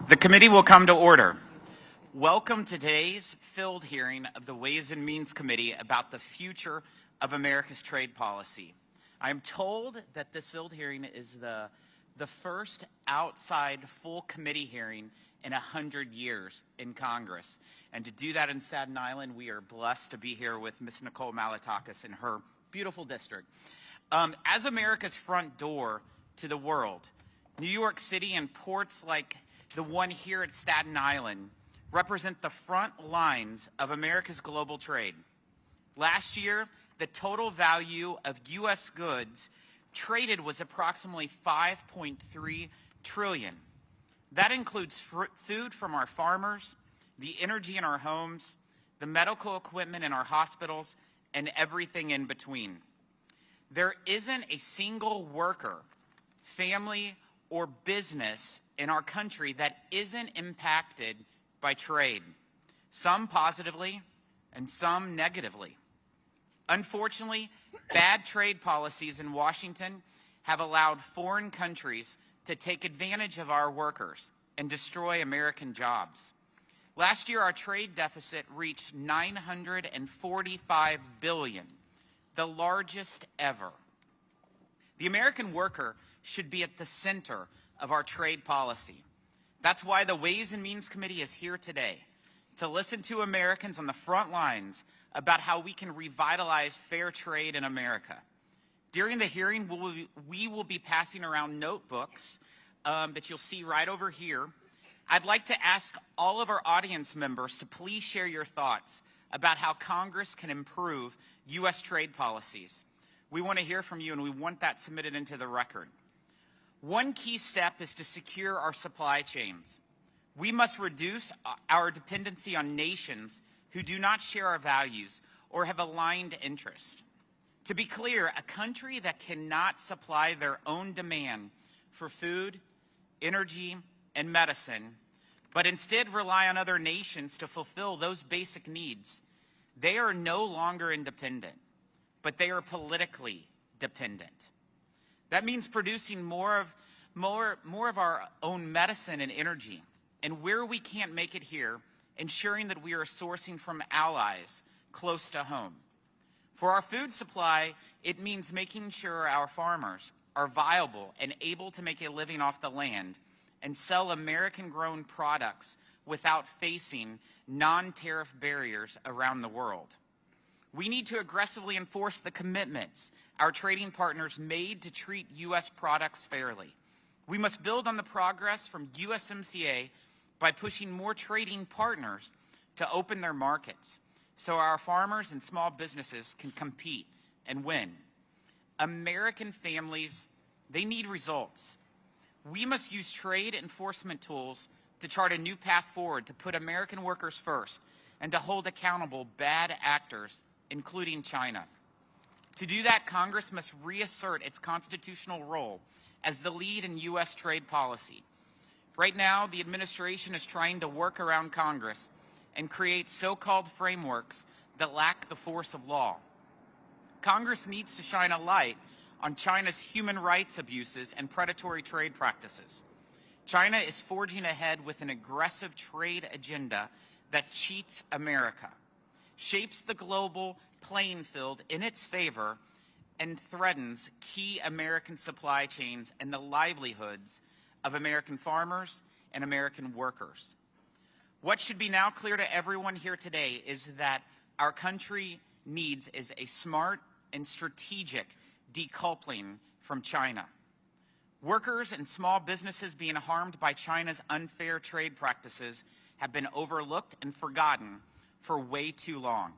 The committee will come to order. Welcome to today's filled hearing of the Ways and Means Committee about the future of America's trade policy. I am told that this filled hearing is the first outside full committee hearing in 100 years in Congress. And to do that in Staten Island, we are blessed to be here with Ms. Nicole Malatakis in her beautiful district. As America's front door to the world, New York City and ports like the one here at Staten Island represent the front lines of America's global trade. Last year, the total value of U.S. goods traded was approximately $5.3 trillion. That includes food from our farmers, the energy in our homes, the medical equipment in our hospitals, and everything in between. There isn't a single worker, family, or business in our country that isn't impacted by trade, some positively and some negatively. Unfortunately, bad trade policies in Washington have allowed foreign countries to take advantage of our workers and destroy American jobs. Last year, our trade deficit reached $945 billion, the largest ever. The American worker should be at the center of our trade policy. That's why the Ways and Means Committee is here today, to listen to Americans on the front lines about how we can revitalize fair trade in America. During the hearing, we will be passing around notebooks that you'll see right over here. I'd like to ask all of our audience members to please share your thoughts about how Congress can improve U.S. trade policies. We want to hear from you, and we want that submitted into the record. One key step is to secure our supply chains. We must reduce our dependency on nations who do not share our values or have aligned interests. To be clear, a country that cannot supply their own demand for food, energy, and medicine, but instead rely on other nations to fulfill those basic needs, they are no longer independent, but they are politically dependent. That means producing more of our own medicine and energy, and where we can't make it here, ensuring that we are sourcing from allies close to home. For our food supply, it means making sure our farmers are viable and able to make a living off the land and sell American-grown products without facing non-tariff barriers around the world. We need to aggressively enforce the commitments our trading partners made to treat U.S. products fairly. We must build on the progress from USMCA by pushing more trading partners to open their markets so our farmers and small businesses can compete and win. American families, they need results. We must use trade enforcement tools to chart a new path forward to put American workers first and to hold accountable bad actors, including China. To do that, Congress must reassert its constitutional role as the lead in U.S. trade policy. Right now, the administration is trying to work around Congress and create so-called frameworks that lack the force of law. Congress needs to shine a light on China's human rights abuses and predatory trade practices. China is forging ahead with an aggressive trade agenda that cheats America, shapes the global playing field in its favor, and threatens key American supply chains and the livelihoods of American farmers and American workers. What should be now clear to everyone here today is that our country needs is a smart and strategic decoupling from China. Workers and small businesses being harmed by China's unfair trade practices have been overlooked and forgotten for way too long.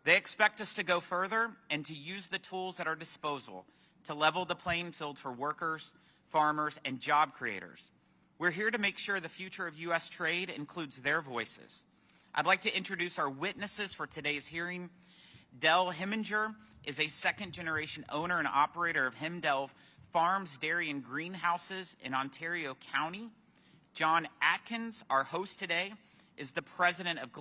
They expect us to go further and to use the tools at our disposal to level the playing field for workers, farmers, and job creators. We're here to make sure the future of U.S. trade includes their voices. I'd like to introduce our witnesses for today's hearing. Del Heminger is a second-generation owner and operator of Hemdell Farms, Dairy, and Greenhouses in Ontario County. John Atkins, our host today, is the president of